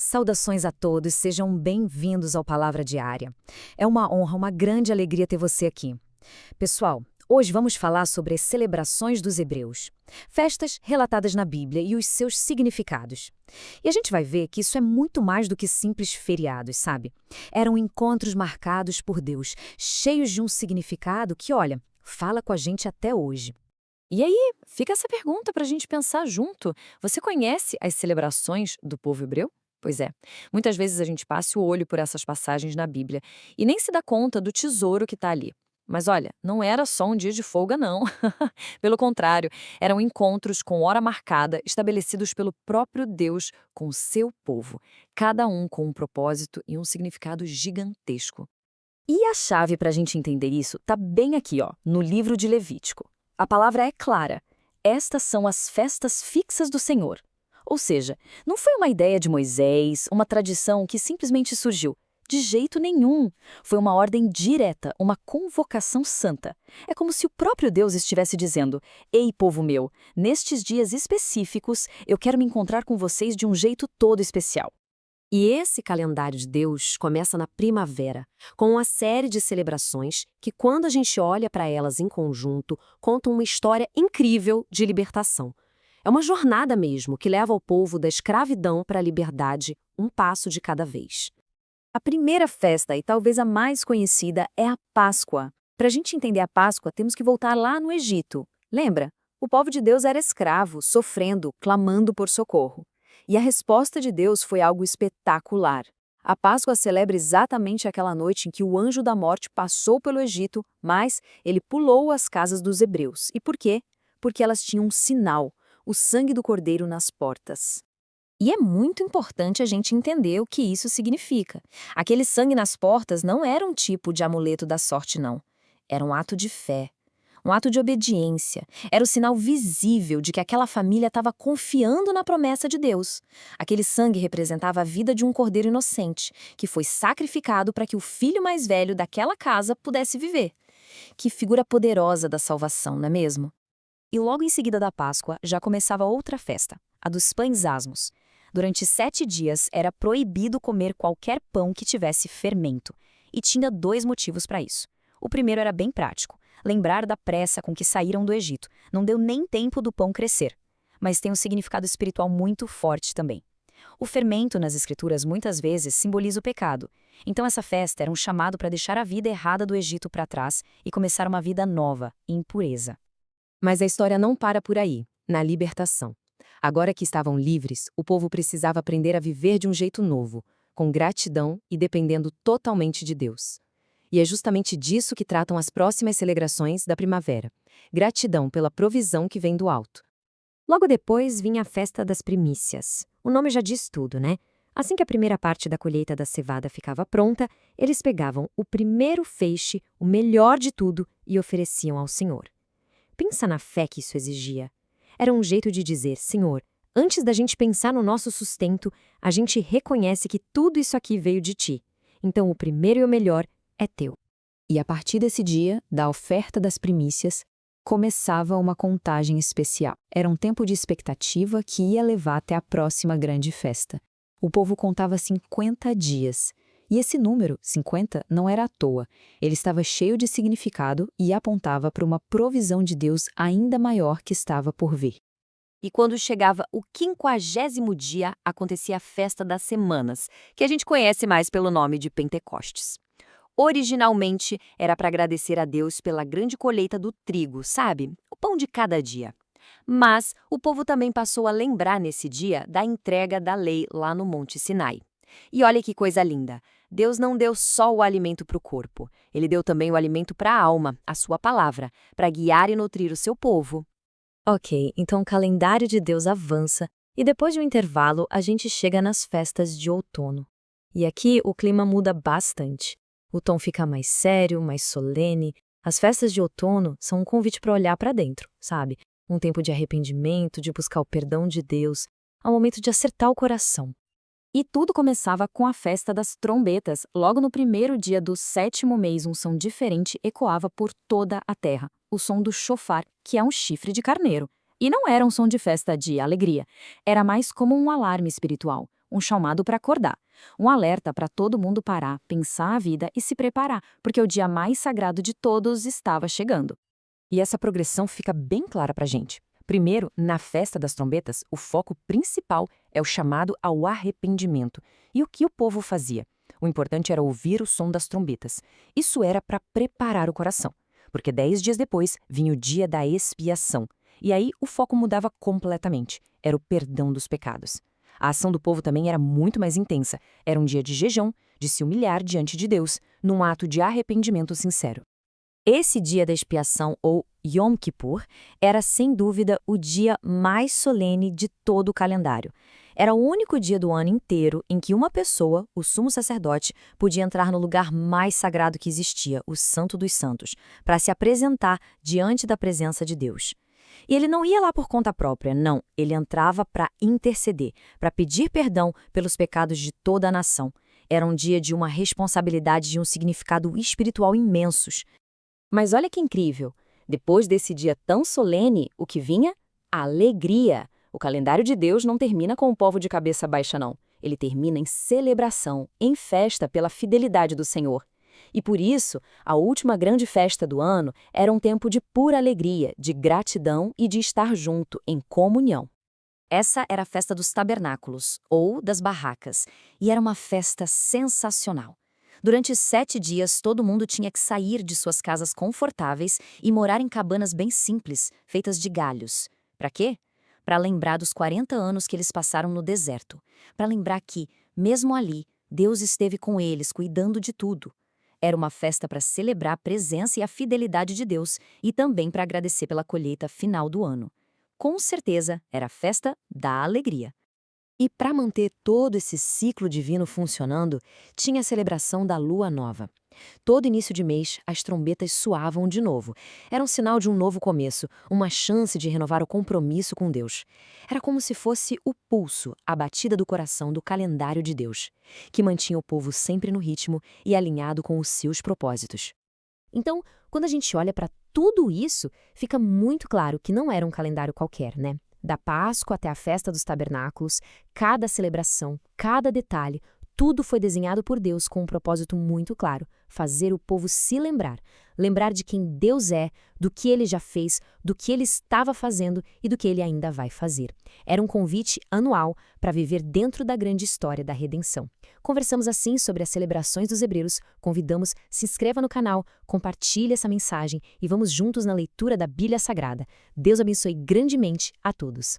Saudações a todos, sejam bem-vindos ao Palavra Diária. É uma honra, uma grande alegria ter você aqui. Pessoal, hoje vamos falar sobre as celebrações dos hebreus, festas relatadas na Bíblia e os seus significados. E a gente vai ver que isso é muito mais do que simples feriados, sabe? Eram encontros marcados por Deus, cheios de um significado que, olha, fala com a gente até hoje. E aí, fica essa pergunta para a gente pensar junto. Você conhece as celebrações do povo hebreu? Pois é, muitas vezes a gente passa o olho por essas passagens na Bíblia e nem se dá conta do tesouro que está ali. Mas olha, não era só um dia de folga, não. Pelo contrário, eram encontros com hora marcada, estabelecidos pelo próprio Deus com o seu povo, cada um com um propósito e um significado gigantesco. E a chave para a gente entender isso está bem aqui, ó, no livro de Levítico. A palavra é clara. Estas são as festas fixas do Senhor. Ou seja, não foi uma ideia de Moisés, uma tradição que simplesmente surgiu. De jeito nenhum. Foi uma ordem direta, uma convocação santa. É como se o próprio Deus estivesse dizendo: Ei, povo meu, nestes dias específicos, eu quero me encontrar com vocês de um jeito todo especial. E esse calendário de Deus começa na primavera, com uma série de celebrações que, quando a gente olha para elas em conjunto, contam uma história incrível de libertação. É uma jornada mesmo que leva o povo da escravidão para a liberdade, um passo de cada vez. A primeira festa, e talvez a mais conhecida, é a Páscoa. Para a gente entender a Páscoa, temos que voltar lá no Egito. Lembra? O povo de Deus era escravo, sofrendo, clamando por socorro. E a resposta de Deus foi algo espetacular. A Páscoa celebra exatamente aquela noite em que o anjo da morte passou pelo Egito, mas ele pulou as casas dos hebreus. E por quê? Porque elas tinham um sinal, o sangue do cordeiro nas portas. E é muito importante a gente entender o que isso significa. Aquele sangue nas portas não era um tipo de amuleto da sorte, não. Era um ato de fé. Um ato de obediência. Era o sinal visível de que aquela família estava confiando na promessa de Deus. Aquele sangue representava a vida de um cordeiro inocente, que foi sacrificado para que o filho mais velho daquela casa pudesse viver. Que figura poderosa da salvação, não é mesmo? E logo em seguida da Páscoa, já começava outra festa, a dos pães asmos. Durante 7 dias, era proibido comer qualquer pão que tivesse fermento. E tinha 2 motivos para isso. O primeiro era bem prático. Lembrar da pressa com que saíram do Egito. Não deu nem tempo do pão crescer. Mas tem um significado espiritual muito forte também. O fermento nas Escrituras muitas vezes simboliza o pecado. Então essa festa era um chamado para deixar a vida errada do Egito para trás e começar uma vida nova, em pureza. Mas a história não para por aí, na libertação. Agora que estavam livres, o povo precisava aprender a viver de um jeito novo, com gratidão e dependendo totalmente de Deus. E é justamente disso que tratam as próximas celebrações da primavera. Gratidão pela provisão que vem do alto. Logo depois vinha a festa das primícias. O nome já diz tudo, né? Assim que a primeira parte da colheita da cevada ficava pronta, eles pegavam o primeiro feixe, o melhor de tudo, e ofereciam ao Senhor. Pensa na fé que isso exigia. Era um jeito de dizer: Senhor, antes da gente pensar no nosso sustento, a gente reconhece que tudo isso aqui veio de Ti. Então o primeiro e o melhor é teu. E a partir desse dia, da oferta das primícias, começava uma contagem especial. Era um tempo de expectativa que ia levar até a próxima grande festa. O povo contava 50 dias. E esse número, 50, não era à toa. Ele estava cheio de significado e apontava para uma provisão de Deus ainda maior que estava por vir. E quando chegava o 50º dia, acontecia a Festa das Semanas, que a gente conhece mais pelo nome de Pentecostes. Originalmente, era para agradecer a Deus pela grande colheita do trigo, sabe? O pão de cada dia. Mas o povo também passou a lembrar nesse dia da entrega da lei lá no Monte Sinai. E olha que coisa linda! Deus não deu só o alimento para o corpo. Ele deu também o alimento para a alma, a sua palavra, para guiar e nutrir o seu povo. Ok, então o calendário de Deus avança e depois de um intervalo a gente chega nas festas de outono. E aqui o clima muda bastante. O tom fica mais sério, mais solene. As festas de outono são um convite para olhar para dentro, sabe? Um tempo de arrependimento, de buscar o perdão de Deus, um momento de acertar o coração. E tudo começava com a festa das trombetas. Logo no primeiro dia do 7º mês, um som diferente ecoava por toda a terra. O som do shofar, que é um chifre de carneiro. E não era um som de festa de alegria. Era mais como um alarme espiritual. um chamado para acordar, um alerta para todo mundo parar, pensar a vida e se preparar, porque o dia mais sagrado de todos estava chegando. E essa progressão fica bem clara para a gente. Primeiro, na festa das trombetas, o foco principal é o chamado ao arrependimento. E o que o povo fazia? O importante era ouvir o som das trombetas. Isso era para preparar o coração, porque 10 dias depois vinha o dia da expiação. E aí o foco mudava completamente. Era o perdão dos pecados. A ação do povo também era muito mais intensa. Era um dia de jejum, de se humilhar diante de Deus, num ato de arrependimento sincero. Esse dia da expiação, ou Yom Kippur, era sem dúvida o dia mais solene de todo o calendário. Era o único dia do ano inteiro em que uma pessoa, o sumo sacerdote, podia entrar no lugar mais sagrado que existia, o Santo dos Santos, para se apresentar diante da presença de Deus. E ele não ia lá por conta própria, não. Ele entrava para interceder, para pedir perdão pelos pecados de toda a nação. Era um dia de uma responsabilidade e um significado espiritual imensos. Mas olha que incrível! Depois desse dia tão solene, o que vinha? Alegria! O calendário de Deus não termina com o povo de cabeça baixa, não. Ele termina em celebração, em festa pela fidelidade do Senhor. E por isso, a última grande festa do ano era um tempo de pura alegria, de gratidão e de estar junto, em comunhão. Essa era a festa dos tabernáculos, ou das barracas, e era uma festa sensacional. Durante 7 dias, todo mundo tinha que sair de suas casas confortáveis e morar em cabanas bem simples, feitas de galhos. Para quê? Para lembrar dos 40 anos que eles passaram no deserto. Para lembrar que, mesmo ali, Deus esteve com eles, cuidando de tudo. Era uma festa para celebrar a presença e a fidelidade de Deus e também para agradecer pela colheita final do ano. Com certeza, era a festa da alegria. E para manter todo esse ciclo divino funcionando, tinha a celebração da Lua Nova. Todo início de mês, as trombetas soavam de novo. Era um sinal de um novo começo, uma chance de renovar o compromisso com Deus. Era como se fosse o pulso, a batida do coração do calendário de Deus, que mantinha o povo sempre no ritmo e alinhado com os seus propósitos. Então, quando a gente olha para tudo isso, fica muito claro que não era um calendário qualquer, né? Da Páscoa até a festa dos tabernáculos, cada celebração, cada detalhe, tudo foi desenhado por Deus com um propósito muito claro: fazer o povo se lembrar. Lembrar de quem Deus é, do que Ele já fez, do que Ele estava fazendo e do que Ele ainda vai fazer. Era um convite anual para viver dentro da grande história da redenção. Conversamos assim sobre as celebrações dos hebreus, convidamos, se inscreva no canal, compartilhe essa mensagem e vamos juntos na leitura da Bíblia Sagrada. Deus abençoe grandemente a todos.